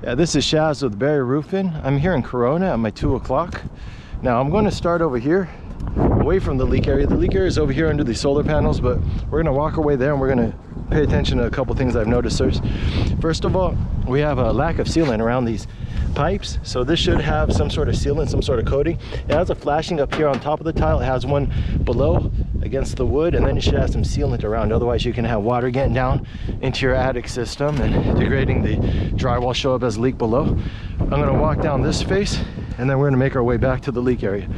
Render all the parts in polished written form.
Yeah, this is Shaz with Barrier Roofing. I'm here in Corona at my 2 o'clock. Now I'm going to start over here, away from the leak area. The leak area is over here under the solar panels, but we're going to walk our way there and we're going to pay attention to a couple things I've noticed. First of all, we have a lack of sealant around these pipes, so this should have some sort of sealant, some sort of coating. It has a flashing up here on top of the tile. It has one below against the wood, and then it should have some sealant around. Otherwise you can have water getting down into your attic system and degrading the drywall, show up as a leak below. I'm going to walk down this face and then we're going to make our way back to the leak area.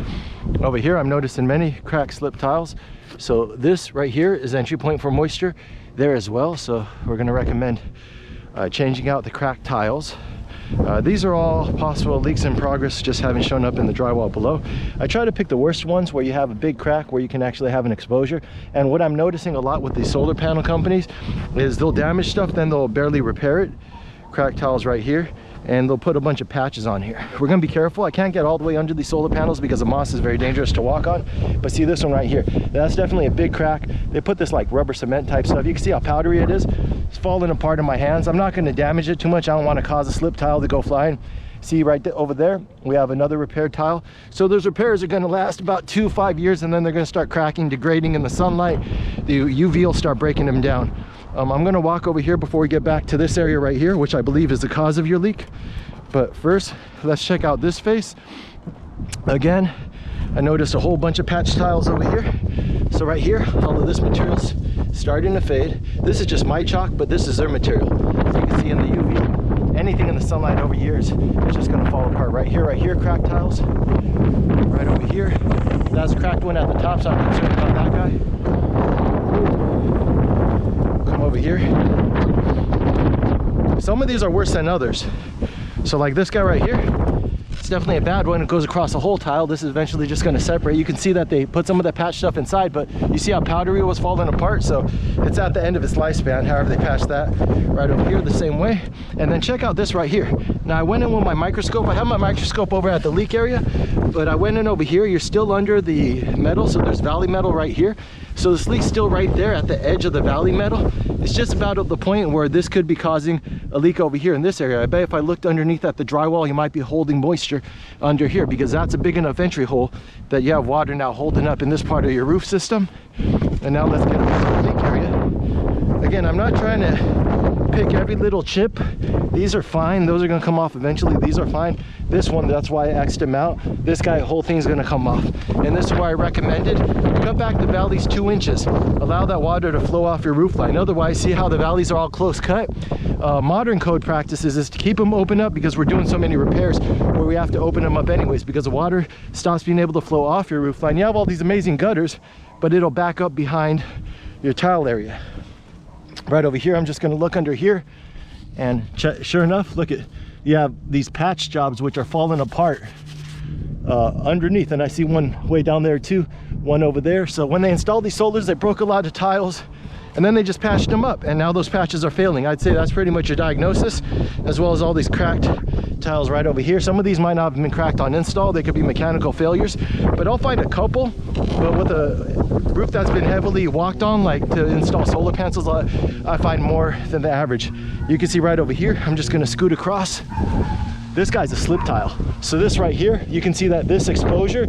Over here I'm noticing many cracked slip tiles, so this right here is entry point for moisture there as well, so we're going to recommend changing out the cracked tiles. These are all possible leaks in progress, just haven't shown up in the drywall below. I try to pick the worst ones where you have a big crack where you can actually have an exposure. And what I'm noticing a lot with these solar panel companies is they'll damage stuff, then they'll barely repair it. Cracked tiles right here, and they'll put a bunch of patches on here. We're gonna be careful. I can't get all the way under these solar panels because the moss is very dangerous to walk on. But see this one right here, that's definitely a big crack. They put this like rubber cement type stuff. You can see how powdery it is. It's falling apart in my hands. I'm not gonna damage it too much. I don't wanna cause a slip tile to go flying. See right over there, we have another repaired tile. So those repairs are gonna last about 2 to 5 years, and then they're gonna start cracking, degrading in the sunlight. The UV will start breaking them down. I'm gonna walk over here before we get back to this area right here, which I believe is the cause of your leak. But first, let's check out this face. Again, I noticed a whole bunch of patch tiles over here. So right here, all of this material's starting to fade. This is just my chalk, but this is their material. So you can see in the UV, anything in the sunlight over years is just gonna fall apart. Right here, cracked tiles. Right over here, that's a cracked one at the top, so I'm concerned about that guy. Come over here. Some of these are worse than others. So like this guy right here, it's definitely a bad one. It goes across a whole tile. This is eventually just going to separate. You can see that they put some of that patch stuff inside, but you see how powdery it was falling apart. So it's at the end of its lifespan. However, they patched that. Right over here the same way. And then check out this right here. Now I went in with my microscope. I have my microscope over at the leak area, but I went in over here. You're still under the metal, so there's valley metal right here. So this leak's still right there at the edge of the valley metal. It's just about at the point where this could be causing a leak over here in this area. I bet if I looked underneath at the drywall, you might be holding moisture under here, because that's a big enough entry hole that you have water now holding up in this part of your roof system. And now let's get back to the leak area. Again, I'm not trying to pick every little chip. These are fine. Those are going to come off eventually. These are fine. This one, that's why I X'd him out. This guy, whole thing's going to come off. And this is why I recommended cut back the valleys 2 inches. Allow that water to flow off your roof line. Otherwise, see how the valleys are all close cut? Modern code practices is to keep them open up, because we're doing so many repairs where we have to open them up anyways, because the water stops being able to flow off your roof line. You have all these amazing gutters, but it'll back up behind your tile area. Right over here, I'm just going to look under here, and sure enough, look at, you have these patch jobs which are falling apart underneath, and I see one way down there too, one over there. So when they installed these solars, they broke a lot of tiles, and then they just patched them up, and now those patches are failing. I'd say that's pretty much your diagnosis, as well as all these cracked tiles right over here. Some of these might not have been cracked on install. They could be mechanical failures, but I'll find a couple. But with a roof that's been heavily walked on, like to install solar panels, I find more than the average. You can see right over here, I'm just gonna scoot across. This guy's a slip tile. So this right here, you can see that this exposure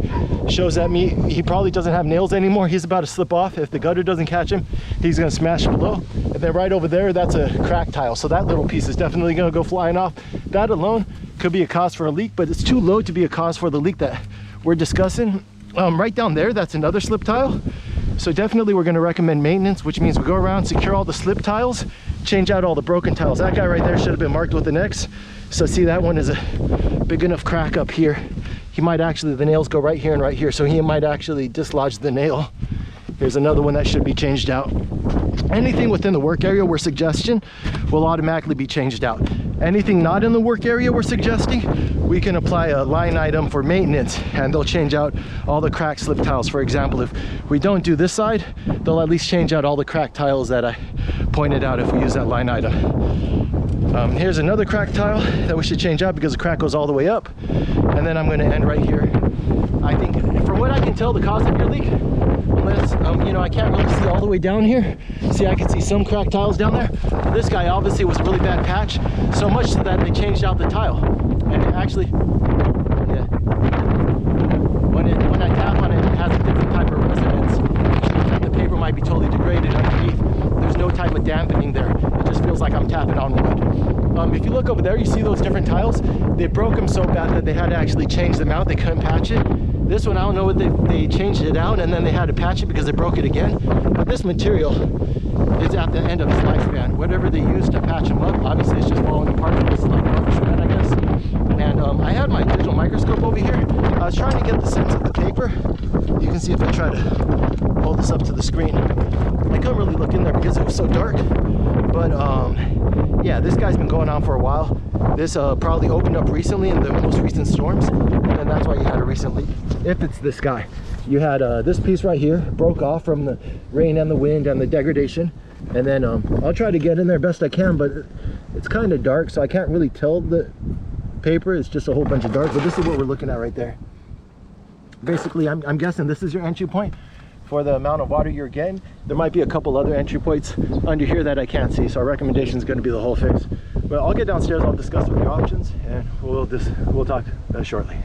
shows that he probably doesn't have nails anymore. He's about to slip off. If the gutter doesn't catch him, he's gonna smash below. And then right over there, that's a cracked tile. So that little piece is definitely gonna go flying off. That alone could be a cause for a leak, but it's too low to be a cause for the leak that we're discussing. Right down there, that's another slip tile. So definitely we're gonna recommend maintenance, which means we go around, secure all the slip tiles, change out all the broken tiles. That guy right there should have been marked with an X. So see, that one is a big enough crack up here. He might actually, the nails go right here and right here, so he might actually dislodge the nail. Here's another one that should be changed out. Anything within the work area we're suggesting will automatically be changed out. Anything not in the work area we're suggesting, we can apply a line item for maintenance, and they'll change out all the cracked slip tiles. For example, if we don't do this side, they'll at least change out all the cracked tiles that I pointed out if we use that line item. Here's another cracked tile that we should change out because the crack goes all the way up. And then I'm going to end right here. I think, from what I can tell, the cause of your leak, unless, you know, I can't really see all the way down here. See, I can see some cracked tiles down there. But this guy obviously was a really bad patch, so much so that they changed out the tile. And it actually, yeah, when I tap on it, it has a different type of resonance, which means that the paper might be totally degraded underneath. There's no type of dampening there. It just feels like I'm tapping on wood. If you look over there, you see those different tiles. They broke them so bad that they had to actually change them out. They couldn't patch it. This one, I don't know what they changed it out and then they had to patch it because they broke it again. But this material is at the end of its lifespan. Whatever they used to patch them up, obviously it's just falling apart. It's like rubber shred, I guess. And I had my digital microscope over here. I was trying to get the sense of the paper. You can see if I try to hold this up to the screen. I couldn't really look in there because it was so dark. But yeah, this guy's been going on for a while. This probably opened up recently in the most recent storms, and that's why you had a recent leak. If it's this guy, you had this piece right here broke off from the rain and the wind and the degradation. And then I'll try to get in there best I can, but it's kind of dark, so I can't really tell the paper. It's just a whole bunch of dark, but this is what we're looking at right there. Basically, I'm guessing this is your entry point for the amount of water you're getting. There might be a couple other entry points under here that I can't see, so our recommendation is going to be the whole fix. But I'll get downstairs, I'll discuss with your options, and we'll talk shortly.